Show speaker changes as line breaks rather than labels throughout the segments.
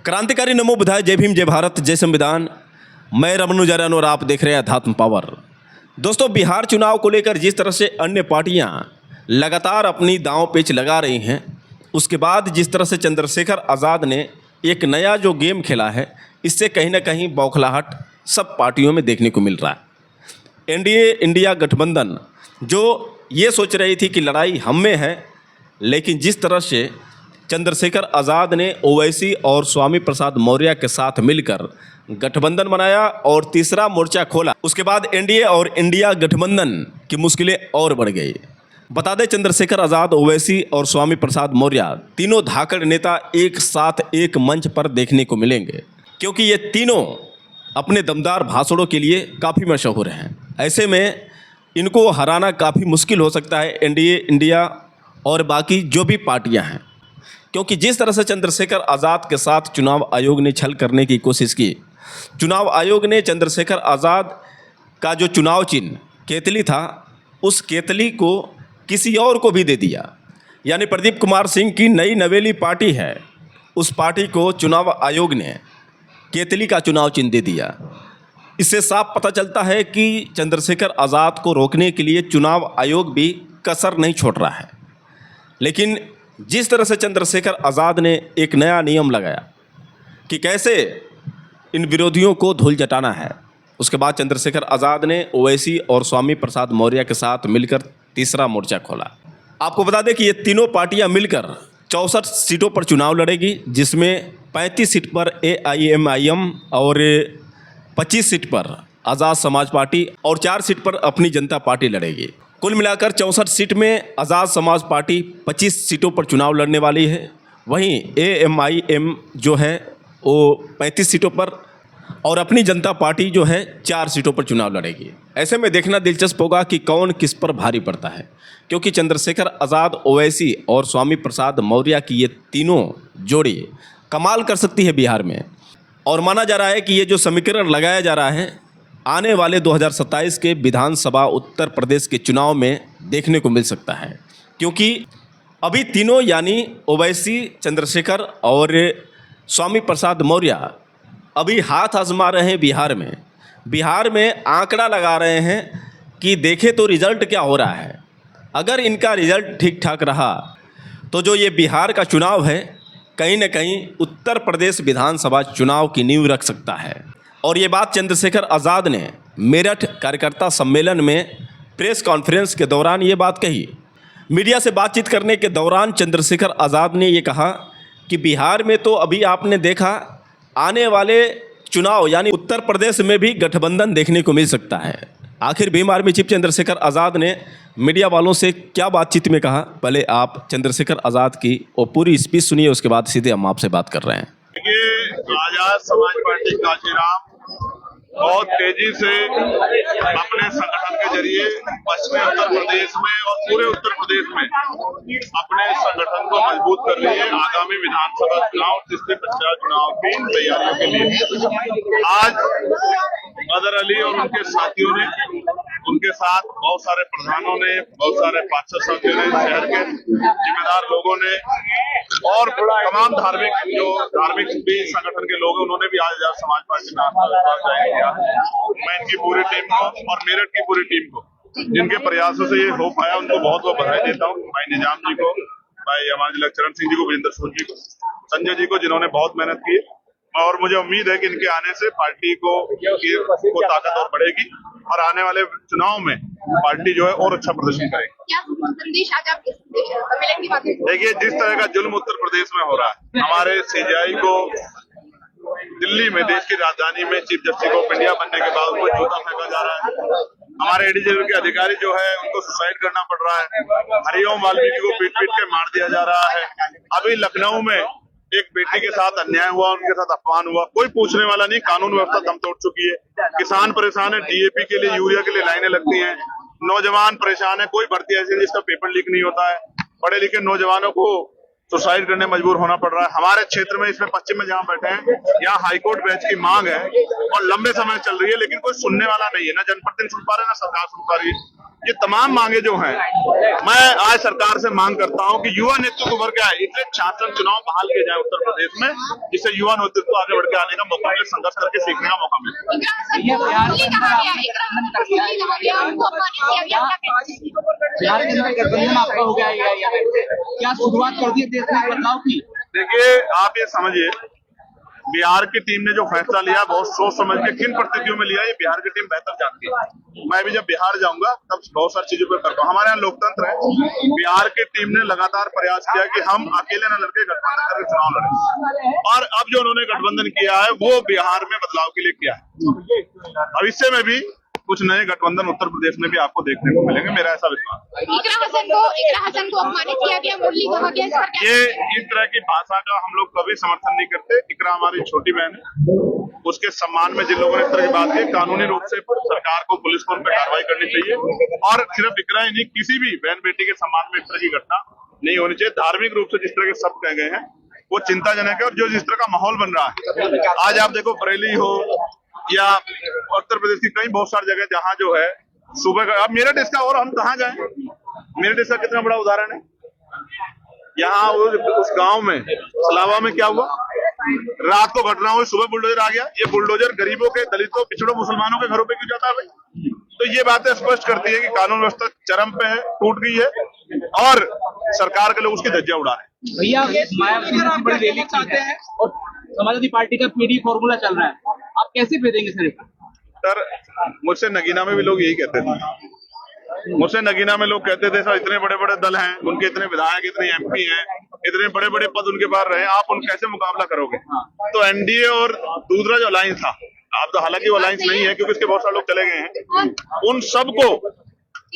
क्रांतिकारी नमो बुधाय, जय भीम, जय भारत, जय संविधान। मैं रमन उजारियान और आप देख रहे हैं अध्यात्म पावर। दोस्तों, बिहार चुनाव को लेकर जिस तरह से अन्य पार्टियां लगातार अपनी दांव पेच लगा रही हैं, उसके बाद जिस तरह से चंद्रशेखर आज़ाद ने एक नया जो गेम खेला है, इससे कहीं ना कहीं बौखलाहट सब पार्टियों में देखने को मिल रहा है। एनडीए इंडिया गठबंधन जो ये सोच रही थी कि लड़ाई हम में है, लेकिन जिस तरह से चंद्रशेखर आज़ाद ने ओवैसी और स्वामी प्रसाद मौर्य के साथ मिलकर गठबंधन बनाया और तीसरा मोर्चा खोला, उसके बाद एनडीए और इंडिया गठबंधन की मुश्किलें और बढ़ गई। बता दें, चंद्रशेखर आज़ाद, ओवैसी और स्वामी प्रसाद मौर्य तीनों धाकड़ नेता एक साथ एक मंच पर देखने को मिलेंगे, क्योंकि ये तीनों अपने दमदार भाषणों के लिए काफ़ी मशहूर हैं। ऐसे में इनको हराना काफ़ी मुश्किल हो सकता है, एनडीए, इंडिया और बाकी जो भी पार्टियां हैं, क्योंकि जिस तरह से चंद्रशेखर आज़ाद के साथ चुनाव आयोग ने छल करने की कोशिश की। चुनाव आयोग ने चंद्रशेखर आज़ाद का जो चुनाव चिन्ह केतली था, उस केतली को किसी और को भी दे दिया। यानी प्रदीप कुमार सिंह की नई नवेली पार्टी है, उस पार्टी को चुनाव आयोग ने केतली का चुनाव चिन्ह दे दिया। इससे साफ पता चलता है कि चंद्रशेखर आज़ाद को रोकने के लिए चुनाव आयोग भी कसर नहीं छोड़ रहा है। लेकिन जिस तरह से चंद्रशेखर आज़ाद ने एक नया नियम लगाया कि कैसे इन विरोधियों को धूल जटाना है, उसके बाद चंद्रशेखर आज़ाद ने ओवैसी और स्वामी प्रसाद मौर्य के साथ मिलकर तीसरा मोर्चा खोला। आपको बता दें कि ये तीनों पार्टियां मिलकर 64 सीटों पर चुनाव लड़ेगी, जिसमें 35 सीट पर AIMIM और 25 सीट पर आज़ाद समाज पार्टी और 4 सीट पर अपनी जनता पार्टी लड़ेगी। कुल मिलाकर 64 सीट में आज़ाद समाज पार्टी 25 सीटों पर चुनाव लड़ने वाली है। वहीं AIMIM जो है वो 35 सीटों पर और अपनी जनता पार्टी जो है 4 सीटों पर चुनाव लड़ेगी। ऐसे में देखना दिलचस्प होगा कि कौन किस पर भारी पड़ता है, क्योंकि चंद्रशेखर आज़ाद, ओवैसी और स्वामी प्रसाद मौर्य की ये तीनों जोड़ी कमाल कर सकती है बिहार में। और माना जा रहा है कि ये जो समीकरण लगाया जा रहा है, आने वाले 2027 के विधानसभा उत्तर प्रदेश के चुनाव में देखने को मिल सकता है, क्योंकि अभी तीनों यानी ओवैसी, चंद्रशेखर और स्वामी प्रसाद मौर्य अभी हाथ आजमा रहे हैं बिहार में आंकड़ा लगा रहे हैं कि देखें तो रिजल्ट क्या हो रहा है। अगर इनका रिजल्ट ठीक ठाक रहा तो जो ये बिहार का चुनाव है, कहीं ना कहीं उत्तर प्रदेश विधानसभा चुनाव की नींव रख सकता है। और ये बात चंद्रशेखर आज़ाद ने मेरठ कार्यकर्ता सम्मेलन में प्रेस कॉन्फ्रेंस के दौरान ये बात कही। मीडिया से बातचीत करने के दौरान चंद्रशेखर आज़ाद ने ये कहा कि बिहार में तो अभी आपने देखा, आने वाले चुनाव यानी उत्तर प्रदेश में भी गठबंधन देखने को मिल सकता है। आखिर भीम आर्मी चीफ चंद्रशेखर आज़ाद ने मीडिया वालों से क्या बातचीत में कहा, पहले आप चंद्रशेखर आज़ाद की वो पूरी स्पीच सुनिए, उसके बाद सीधे हम आपसे बात कर रहे हैं।
आजाद समाज पार्टी कांशीराम बहुत तेजी से अपने संगठन के जरिए पश्चिमी उत्तर प्रदेश में और पूरे उत्तर प्रदेश में अपने संगठन को मजबूत कर रही है आगामी विधानसभा चुनाव, तीसरे पंचायत चुनाव की तैयारियों के लिए। आज अदर अली और उनके साथियों ने, उनके साथ बहुत सारे प्रधानों ने, बहुत सारे पार्षद साथियों ने, शहर के जिम्मेदार लोगों ने और तमाम धार्मिक भी संगठन के लोग, उन्होंने भी आज आजाद समाज पार्टी में ज्वाइन किया। मैं इनकी पूरी टीम को और मेरठ की पूरी टीम को, जिनके प्रयासों से ये हो पाया, उनको बहुत बहुत बधाई देता हूँ। भाई निजाम जी को, भाई हमारे जिला चरण सिंह जी को, वीरेंद्र सोन जी को, संजय जी को, जिन्होंने बहुत मेहनत की। और मुझे उम्मीद है कि इनके आने से पार्टी को ताकत और बढ़ेगी और आने वाले चुनाव में पार्टी जो है और अच्छा प्रदर्शन करेगी। देखिए, जिस तरह का जुल्म उत्तर प्रदेश में हो रहा है, हमारे CJI को दिल्ली में, देश की राजधानी में, चीफ जस्टिस ऑफ इंडिया बनने के बाद उनको जूता फेंका जा रहा है। हमारे ADJ के अधिकारी जो है उनको सुसाइड करना पड़ रहा है। हरिओम वाल्मीकि को पीट पीट के मार दिया जा रहा है। अभी लखनऊ में एक बेटी के साथ अन्याय हुआ, उनके साथ अपमान हुआ, कोई पूछने वाला नहीं। कानून व्यवस्था दम तोड़ चुकी है। किसान परेशान है, DAP के लिए, यूरिया के लिए लाइनें लगती हैं। नौजवान परेशान है, कोई भर्ती ऐसी जिसका पेपर लीक नहीं होता है। पढ़े लिखे नौजवानों को सुसाइड करने मजबूर होना पड़ रहा है। हमारे क्षेत्र में, इसमें पश्चिम में जहाँ बैठे हैं, यहाँ हाईकोर्ट बेंच की मांग है और लंबे समय चल रही है, लेकिन कोई सुनने वाला नहीं है। ना जनप्रतिनिधि सुन पा रहे, ना सरकार सुन पा रही है। ये तमाम मांगे जो हैं, मैं आज सरकार से मांग करता हूं कि युवा नेतृत्व उभर के आए, इसलिए शासन चुनाव बहाल किए जाए उत्तर प्रदेश में, जिससे युवा नेतृत्व आगे बढ़ के आने का मौका मिले, संघर्ष करके सीखने का मौका मिले।
बिहार के अंदर गठबंधन आपका हो गया है, क्या शुरुआत कर दी है देश में बदलाव की?
देखिए, आप ये समझिए, बिहार की टीम ने जो फैसला लिया बहुत सोच समझ के, किन परिस्थितियों में लिया, ये बिहार की टीम बेहतर जानती है। मैं भी जब बिहार जाऊंगा तब बहुत सारी चीजों पर करता हूँ। हमारे यहाँ लोकतंत्र है। बिहार की टीम ने लगातार प्रयास किया कि हम अकेले न लड़के गठबंधन करके चुनाव लड़े, और अब जो उन्होंने गठबंधन किया है वो बिहार में बदलाव के लिए किया है। भविष्य में भी कुछ नए गठबंधन उत्तर प्रदेश में भी आपको देखने को मिलेंगे, मेरा ऐसा विश्वास है।
इकरा हसन को अपमानित किया गया, मुरली कहा गया, इस पर क्या?
ये इस तरह की भाषा का हम लोग कभी समर्थन नहीं करते। इकरा हमारी छोटी बहन है, उसके सम्मान में जिन लोगों ने इस तरह की बात की, कानूनी रूप से सरकार को, पुलिस को उन पर कार्रवाई करनी चाहिए। और सिर्फ इकरा ही नहीं, किसी भी बहन बेटी के सम्मान में इस तरह की घटना नहीं होनी चाहिए। धार्मिक रूप से जिस तरह के शब्द कहे गए हैं वो चिंताजनक है, और जो जिस तरह का माहौल बन रहा है, आज आप देखो बरेली हो या उत्तर प्रदेश की कई बहुत सारी जगह जहाँ जो है सुबह का, अब मेरठ इसका, और हम कहाँ जाएं, मेरठ इसका कितना बड़ा उदाहरण है। यहाँ उस गांव में सलावा में क्या हुआ, रात को घटना हुई, सुबह बुलडोजर आ गया। ये बुलडोजर गरीबों के, दलितों, पिछड़ों, मुसलमानों के घरों पे क्यों जाता है भाई? तो ये बातें स्पष्ट करती है कि कानून व्यवस्था चरम पे है, टूट गई है, और सरकार के लोग उसकी धज्जियां उड़ा रहे हैं।
भैया मायावती बड़ी रैली चाहते हैं और समाजवादी पार्टी का पीडी फॉर्मूला चल रहा है, आप कैसे भेजेंगे सर?
मुझसे नगीना में भी लोग यही कहते थे, मुझसे नगीना में लोग कहते थे सर इतने बड़े बड़े दल हैं, उनके इतने विधायक, इतने एमपी हैं, इतने बड़े बड़े पद उनके पास रहे, आप उन कैसे मुकाबला करोगे? तो एनडीए और दूसरा जो अलायंस था, आप तो हालांकि वो अलायंस नहीं है क्योंकि उसके बहुत सारे लोग चले गए हैं, उन सबको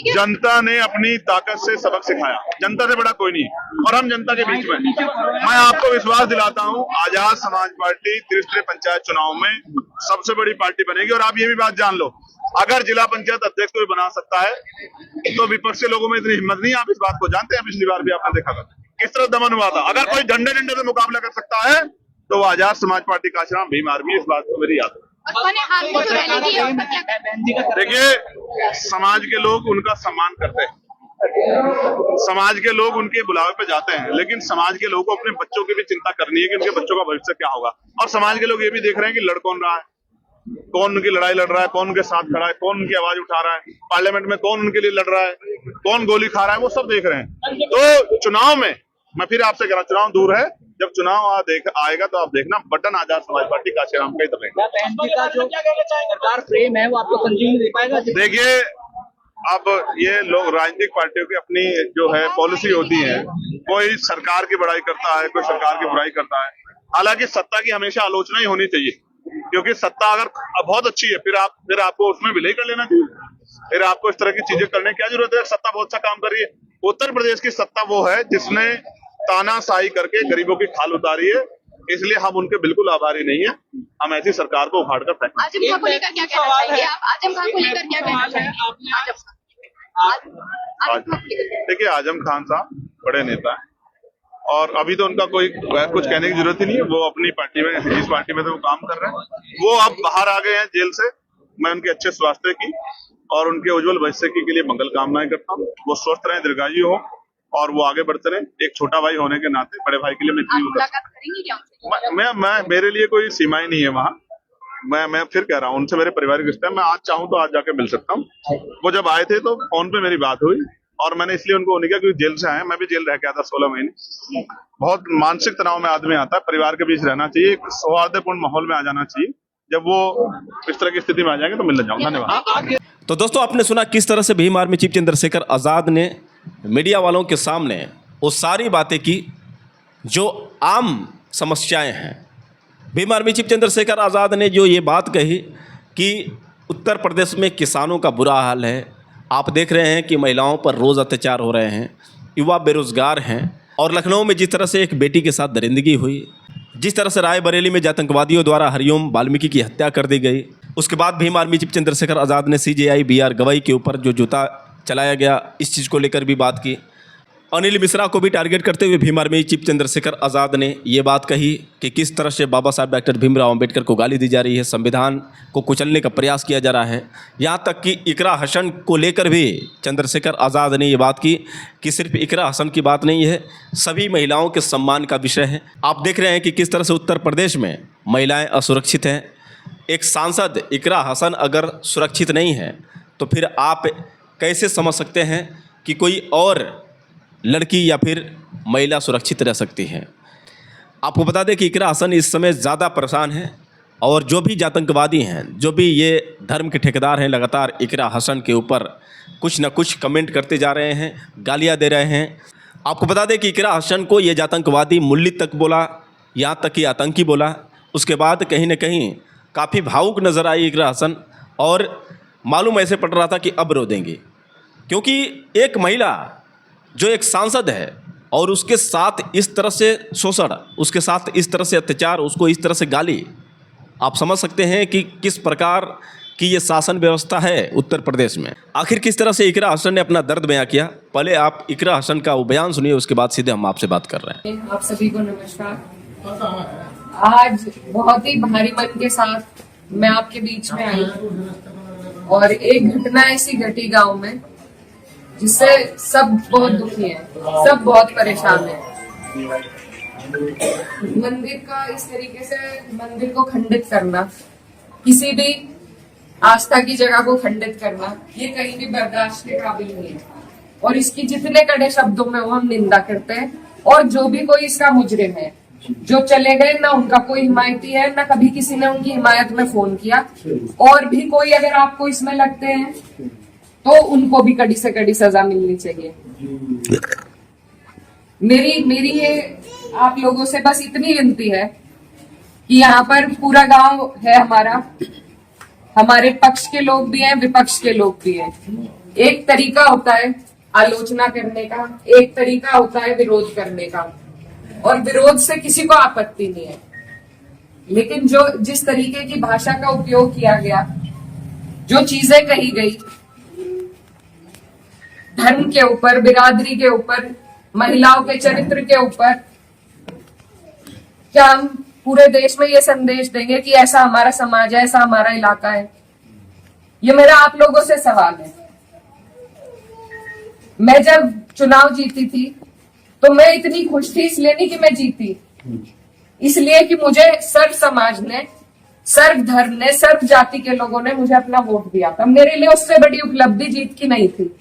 जनता ने अपनी ताकत से सबक सिखाया। जनता से बड़ा कोई नहीं, और हम जनता के बीच में। मैं आपको विश्वास दिलाता हूं, आजाद समाज पार्टी त्रिस्तरीय पंचायत चुनाव में सबसे बड़ी पार्टी बनेगी। और आप ये भी बात जान लो, अगर जिला पंचायत अध्यक्ष को भी बना सकता है तो विपक्ष के लोगों में इतनी हिम्मत नहीं। आप इस बात को जानते हैं, पिछली बार भी आपने देखा था किस तरह दमन हुआ था। अगर कोई डंडे से मुकाबला कर सकता है तो वो आजाद समाज पार्टी कांशीराम भीम आर्मी, इस बात को मेरी याद है। देखिए, समाज के लोग उनका सम्मान करते हैं, समाज के लोग उनके बुलावे पे जाते हैं, लेकिन समाज के लोगों को अपने बच्चों की भी चिंता करनी है कि उनके बच्चों का भविष्य क्या होगा। और समाज के लोग ये भी देख रहे हैं कि लड़ कौन रहा है, कौन उनकी लड़ाई लड़ रहा है, कौन उनके साथ खड़ा है, कौन उनकी आवाज उठा रहा है, पार्लियामेंट में कौन उनके लिए लड़ रहा है, कौन गोली खा रहा है, वो सब देख रहे हैं। तो चुनाव में मैं फिर आपसे कह रहा हूं, चुनाव दूर है, जब चुनाव आएगा तो आप देखना बटन आजाद समाज पार्टी कांशीराम का ही दबेगा।
जो सरकार फ्रेम है वो आपको संजीवनी दे पाएगा?
देखिए, अब ये लोग राजनीतिक पार्टियों की अपनी जो है पॉलिसी होती है, कोई सरकार की बड़ाई करता है, कोई सरकार की बुराई करता है। हालांकि सत्ता की हमेशा आलोचना ही होनी चाहिए, क्योंकि सत्ता अगर बहुत अच्छी है फिर आपको उसमें विलय कर लेना चाहिए। फिर आपको इस तरह की चीजें करने की क्या जरूरत है? सत्ता बहुत अच्छा काम कर रही है। उत्तर प्रदेश की सत्ता वो है जिसने तानाशाही करके गरीबों की खाल उतारी है, इसलिए हम उनके बिल्कुल आभारी नहीं है। हम ऐसी सरकार को उखाड़ कर फेंक।
आजम खान को लेकर क्या कहना चाहिए आप? आजम खान को लेकर क्या कहना चाहिए?
देखिए, आजम खान साहब बड़े नेता हैं, और अभी तो उनका कोई कुछ कहने की जरूरत ही नहीं है। वो अपनी पार्टी में, जिस पार्टी में तो वो काम कर रहे हैं, वो अब बाहर आ गए हैं जेल से। मैं उनके अच्छे स्वास्थ्य की और उनके उज्जवल भविष्य के लिए मंगल कामनाएं करता हूँ। वो स्वस्थ रहें, दीर्घायु हो, और वो आगे बढ़ते रहे। एक छोटा भाई होने के नाते बड़े भाई के लिए मैं मेरे लिए कोई सीमाएं नहीं है वहाँ। मैं फिर कह रहा हूँ, उनसे मेरे पारिवारिक रिश्ते हैं। मैं आज चाहूँ तो आज जाके मिल सकता हूँ। वो जब आए थे तो फोन पे मेरी बात हुई, और मैंने इसलिए उनको नहीं किया क्योंकि जेल से आए। मैं भी जेल रह के आता 16 महीने। बहुत मानसिक तनाव में आदमी आता है। परिवार के बीच रहना चाहिए, एक सौहार्दपूर्ण माहौल में आ जाना चाहिए। जब वो इस तरह की स्थिति में आ जाएंगे तो मिलने जाऊंगा। धन्यवाद।
तो दोस्तों, आपने सुना किस तरह से भीम आर्मी चीफ चंद्रशेखर आज़ाद ने मीडिया वालों के सामने वो सारी बातें की जो आम समस्याएं हैं। भीम आर्मी चीफ चंद्रशेखर आज़ाद ने जो ये बात कही कि उत्तर प्रदेश में किसानों का बुरा हाल है, आप देख रहे हैं कि महिलाओं पर रोज़ अत्याचार हो रहे हैं, युवा बेरोजगार हैं, और लखनऊ में जिस तरह से एक बेटी के साथ दरिंदगी हुई, जिस तरह से रायबरेली में आतंकवादियों द्वारा हरिओम वाल्मीकि की हत्या कर दी गई, उसके बाद भीम आर्मी चीफ चंद्रशेखर आज़ाद ने CJI BR गवई के ऊपर जो जूता चलाया गया, इस चीज़ को लेकर भी बात की। अनिल मिश्रा को भी टारगेट करते हुए भीम आर्मी चीफ चंद्रशेखर आज़ाद ने ये बात कही कि किस तरह से बाबा साहब डॉक्टर भीमराव अंबेडकर को गाली दी जा रही है, संविधान को कुचलने का प्रयास किया जा रहा है। यहाँ तक कि इकरा हसन को लेकर भी चंद्रशेखर आज़ाद ने ये बात की कि सिर्फ इकरा हसन की बात नहीं है, सभी महिलाओं के सम्मान का विषय है। आप देख रहे हैं कि किस तरह से उत्तर प्रदेश में महिलाएँ असुरक्षित हैं। एक सांसद इकरा हसन अगर सुरक्षित नहीं है तो फिर आप कैसे समझ सकते हैं कि कोई और लड़की या फिर महिला सुरक्षित रह सकती है। आपको बता दें कि इकरा हसन इस समय ज़्यादा परेशान है और जो भी आतंकवादी हैं, जो भी ये धर्म के ठेकेदार हैं, लगातार इकरा हसन के ऊपर कुछ न कुछ कमेंट करते जा रहे हैं, गालियां दे रहे हैं। आपको बता दें कि इकरा हसन को ये आतंकवादी मुल्ली तक बोला, यहाँ तक कि आतंकी बोला। उसके बाद कहीं न कहीं काफ़ी भावुक नज़र आई इकरा हसन और मालूम ऐसे पड़ रहा था कि अब रो देंगे, क्योंकि एक महिला जो एक सांसद है और उसके साथ इस तरह से शोषण, उसके साथ इस तरह से अत्याचार, उसको इस तरह से गाली, आप समझ सकते हैं कि किस प्रकार की ये शासन व्यवस्था है उत्तर प्रदेश में। आखिर किस तरह से इकरा हसन ने अपना दर्द बयां किया, पहले आप इकरा हसन का वो बयान सुनिए, उसके बाद सीधे हम आपसे बात कर रहे हैं।
आप सभी को नमस्कार। आज बहुत ही भारी मन के साथ मैं आपके बीच में आई और एक घटना ऐसी घटी गांव में जिससे सब बहुत दुखी हैं, सब बहुत परेशान हैं। मंदिर का इस तरीके से मंदिर को खंडित करना, किसी भी आस्था की जगह को खंडित करना, ये कहीं भी बर्दाश्त के काबिल नहीं है और इसकी जितने कड़े शब्दों में वो हम निंदा करते हैं। और जो भी कोई इसका मुजरिम है, जो चले गए, ना उनका कोई हिमायती है, ना कभी किसी ने उनकी हिमायत में फोन किया। और भी कोई अगर आपको इसमें लगते हैं तो उनको भी कड़ी से कड़ी सजा मिलनी चाहिए। मेरी ये आप लोगों से बस इतनी विनती है कि यहाँ पर पूरा गांव है हमारा, हमारे पक्ष के लोग भी हैं, विपक्ष के लोग भी हैं। एक तरीका होता है आलोचना करने का, एक तरीका होता है विरोध करने का, और विरोध से किसी को आपत्ति नहीं है। लेकिन जो जिस तरीके की भाषा का उपयोग किया गया, जो चीजें कही गई धर्म के ऊपर, बिरादरी के ऊपर, महिलाओं के चरित्र के ऊपर, क्या हम पूरे देश में ये संदेश देंगे कि ऐसा हमारा समाज है, ऐसा हमारा इलाका है? ये मेरा आप लोगों से सवाल है। मैं जब चुनाव जीती थी तो मैं इतनी खुश थी, इसलिए नहीं कि मैं जीती, इसलिए कि मुझे सर्व समाज ने, सर्व धर्म ने, सर्व जाति के लोगों ने मुझे अपना वोट दिया था। मेरे लिए उससे बड़ी उपलब्धि जीत की नहीं थी।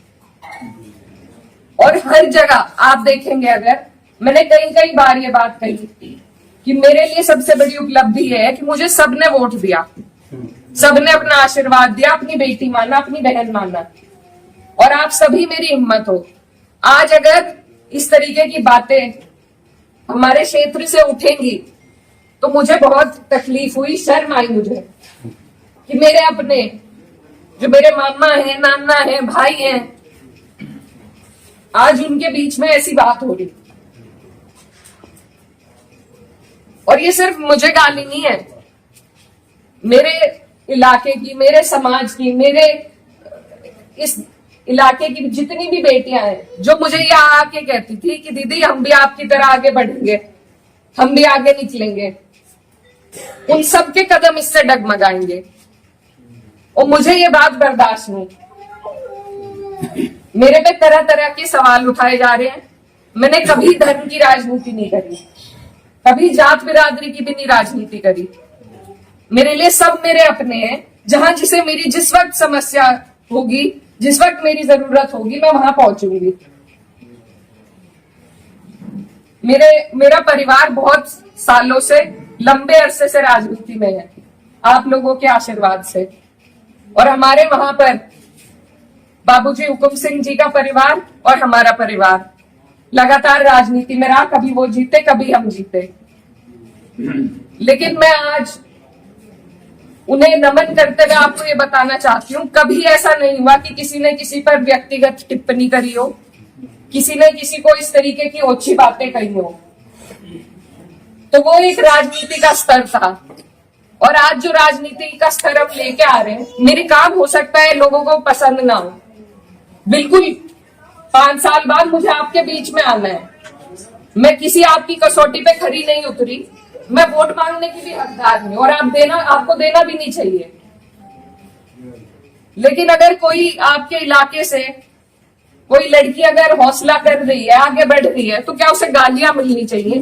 और हर जगह आप देखेंगे, अगर मैंने कई बार ये बात कही कि मेरे लिए सबसे बड़ी उपलब्धि है कि मुझे सबने वोट दिया, सबने अपना आशीर्वाद दिया, अपनी बेटी माना, अपनी बहन माना, और आप सभी मेरी हिम्मत हो। आज अगर इस तरीके की बातें हमारे क्षेत्र से उठेंगी तो मुझे बहुत तकलीफ हुई, शर्म आई मुझे कि मेरे अपने, जो मेरे मामा है, नाना है, भाई हैं, आज उनके बीच में ऐसी बात हो रही। और ये सिर्फ मुझे गाली नहीं है, मेरे इलाके की, मेरे समाज की, मेरे इस इलाके की जितनी भी बेटियां हैं, जो मुझे ये आके कहती थी कि दीदी हम भी आपकी तरह आगे बढ़ेंगे, हम भी आगे निकलेंगे, उन सब के कदम इससे डगमगाएंगे। और मुझे ये बात बर्दाश्त नहीं। मेरे पे तरह तरह के सवाल उठाए जा रहे हैं। मैंने कभी धर्म की राजनीति नहीं करी, कभी जात बिरादरी की भी नहीं राजनीति करी। मेरे लिए सब मेरे अपने हैं। जहां जिसे मेरी जिस वक्त समस्या होगी, जिस वक्त मेरी जरूरत होगी, मैं वहां पहुंचूंगी। मेरा परिवार बहुत सालों से, लंबे अरसे से राजनीति में है, आप लोगों के आशीर्वाद से। और हमारे वहां पर बाबूजी हुकुम सिंह जी का परिवार और हमारा परिवार लगातार राजनीति में रहा। कभी वो जीते, कभी हम जीते। लेकिन मैं आज उन्हें नमन करते हुए आपको ये बताना चाहती हूँ, कभी ऐसा नहीं हुआ कि किसी ने किसी पर व्यक्तिगत टिप्पणी करी हो, किसी ने किसी को इस तरीके की ओछी बातें कही हो। तो वो एक राजनीति का स्तर था। और आज जो राजनीति का स्तर हम लेके आ रहे हैं, मेरे काम हो सकता है लोगों को पसंद ना हो, बिल्कुल 5 साल बाद मुझे आपके बीच में आना है। मैं किसी आपकी कसौटी पे खरी नहीं उतरी। मैं वोट मांगने की भी हकदार हूं और आपको देना भी नहीं चाहिए। लेकिन अगर कोई आपके इलाके से कोई लड़की अगर हौसला कर रही है, आगे बढ़ रही है, तो क्या उसे गालियां मिलनी चाहिए?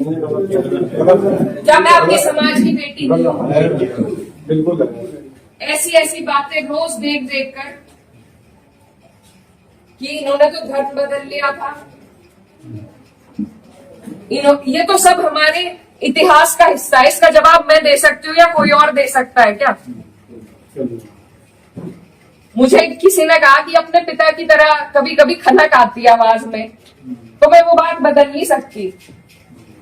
क्या मैं आपके समाज की बेटी नहीं हूं? ऐसी ऐसी बातें रोज देख देख कर कि इन्होंने तो धर्म बदल लिया था, ये तो सब हमारे इतिहास का हिस्सा है। इसका जवाब मैं दे सकती हूँ या कोई और दे सकता है क्या? मुझे किसी ने कहा कि अपने पिता की तरह कभी कभी खनक आती है आवाज में, तो मैं वो बात बदल नहीं सकती।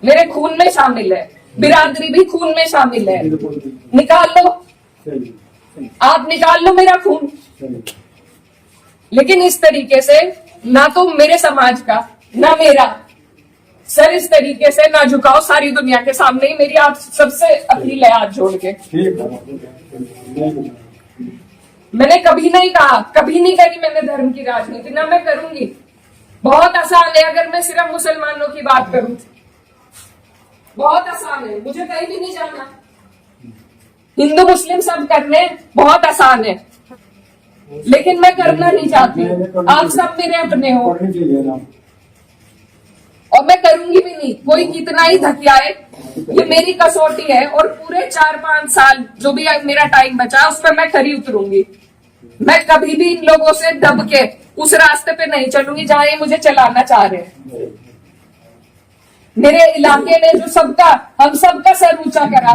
मेरे खून में शामिल है, बिरादरी भी खून में शामिल है। निकाल लो, आप निकाल लो मेरा खून। लेकिन इस तरीके से ना तो मेरे समाज का ना मेरा सर इस तरीके से ना झुकाओ सारी दुनिया के सामने ही। मेरी आप सबसे अपील है हाथ जोड़ के। मैंने कभी नहीं कहा, कभी नहीं करी मैंने धर्म की राजनीति, ना मैं करूंगी। बहुत आसान है अगर मैं सिर्फ मुसलमानों की बात करूं, बहुत आसान है, मुझे कहीं भी नहीं जाना। हिंदू मुस्लिम सब करने बहुत आसान है, लेकिन मैं करना नहीं चाहती। आप सब मेरे अपने हो और मैं करूंगी भी नहीं। कोई कितना ही धकियाए, ये मेरी कसौटी है और पूरे 4-5 साल जो भी मेरा टाइम बचा उस पर मैं खरी उतरूंगी। मैं कभी भी इन लोगों से दब के उस रास्ते पे नहीं चलूंगी जहां ये मुझे चलाना चाह रहे हैं। मेरे इलाके ने जो हम सबका सर ऊंचा करा,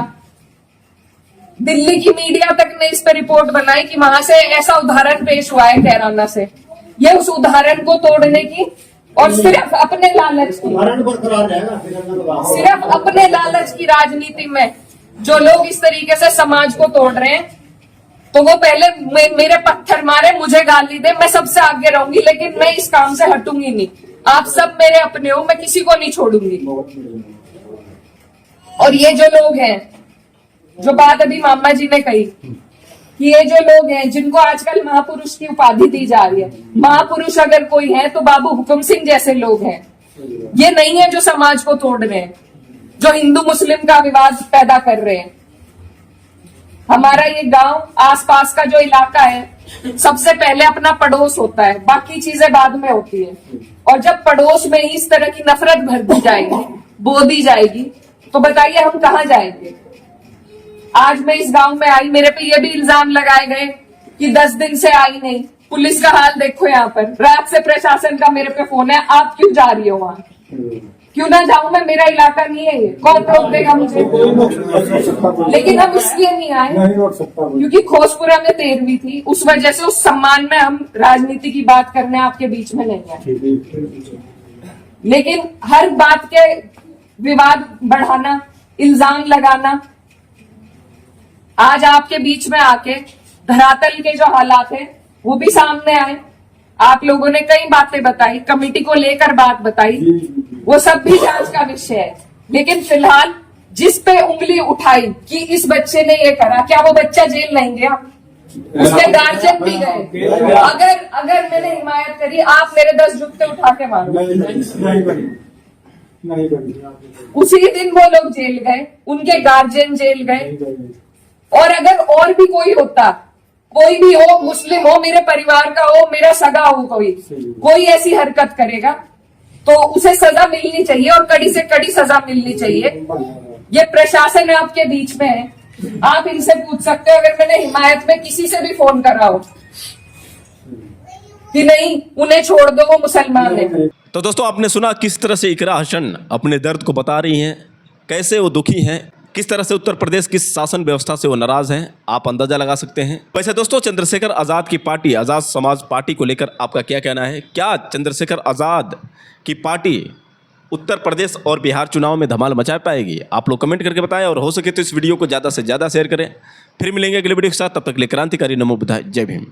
दिल्ली की मीडिया तक ने इस पर रिपोर्ट बनाई कि वहां से ऐसा उदाहरण पेश हुआ है कैराना से। ये उस उदाहरण को तोड़ने की और सिर्फ अपने लालच की, सिर्फ अपने लालच की राजनीति में जो लोग इस तरीके से समाज को तोड़ रहे हैं, तो वो पहले मेरे पत्थर मारे, मुझे गाली दे, मैं सबसे आगे रहूंगी, लेकिन मैं इस काम से हटूंगी नहीं। आप सब मेरे अपने हो, मैं किसी को नहीं छोड़ूंगी। और ये जो लोग हैं, जो बात अभी मामा जी ने कही कि ये जो लोग हैं जिनको आजकल महापुरुष की उपाधि दी जा रही है, महापुरुष अगर कोई है तो बाबू हुकुम सिंह जैसे लोग हैं। ये नहीं है जो समाज को तोड़ रहे हैं, जो हिंदू मुस्लिम का विवाद पैदा कर रहे हैं। हमारा ये गांव, आसपास का जो इलाका है, सबसे पहले अपना पड़ोस होता है, बाकी चीजें बाद में होती है। और जब पड़ोस में इस तरह की नफरत भर दी जाएगी, बो दी जाएगी, तो बताइए हम कहाँ जाएंगे? आज मैं इस गांव में आई, मेरे पे ये भी इल्जाम लगाए गए कि 10 दिन से आई नहीं। पुलिस का हाल देखो यहाँ पर, रात से प्रशासन का मेरे पे फोन है, आप क्यों जा रही हो वहां? क्यों ना जाऊं मैं? मेरा इलाका नहीं है ये, कौन रोक देगा मुझे? लेकिन हम इसलिए नहीं आए क्योंकि खोसपुरा में 13वीं थी, उस वजह से उस सम्मान में हम राजनीति की बात करने आपके बीच में नहीं आए। लेकिन हर बात के विवाद बढ़ाना, इल्जाम लगाना, आज आपके बीच में आके धरातल के जो हालात है वो भी सामने आए। आप लोगों ने कई बातें बताई, कमेटी को लेकर बात बताई, वो सब भी जांच का विषय है। लेकिन फिलहाल जिस पे उंगली उठाई कि इस बच्चे ने ये करा, क्या वो बच्चा जेल नहीं गया? उसके गार्जियन भी गए। अगर मैंने हिमायत करी, आप मेरे 10 जुत्ते उठा के मारो। उसी दिन वो लोग जेल गए, उनके गार्जियन जेल गए। और अगर और भी कोई होता, कोई भी हो, मुस्लिम हो, मेरे परिवार का हो, मेरा सगा हो, कोई ऐसी हरकत करेगा तो उसे सजा मिलनी चाहिए और कड़ी से कड़ी सजा मिलनी चाहिए। ये प्रशासन आपके बीच में है, आप इनसे पूछ सकते हो। अगर मैंने हिमायत में किसी से भी फोन करा हो कि नहीं उन्हें छोड़ दो, वो मुसलमान है।
तो दोस्तों आपने सुना किस तरह से इकरा हसन अपने दर्द को बता रही हैं, कैसे वो दुखी हैं, किस तरह से उत्तर प्रदेश की शासन व्यवस्था से वो नाराज हैं, आप अंदाजा लगा सकते हैं। वैसे दोस्तों चंद्रशेखर आज़ाद की पार्टी आज़ाद समाज पार्टी को लेकर आपका क्या कहना है? क्या चंद्रशेखर आज़ाद की पार्टी उत्तर प्रदेश और बिहार चुनाव में धमाल मचा पाएगी? आप लोग कमेंट करके बताएं और हो सके तो इस वीडियो को ज़्यादा से ज़्यादा शेयर करें। फिर मिलेंगे अगले वीडियो के साथ, तब तक के लिए क्रांतिकारी नमो बुद्धाय, जय भीम।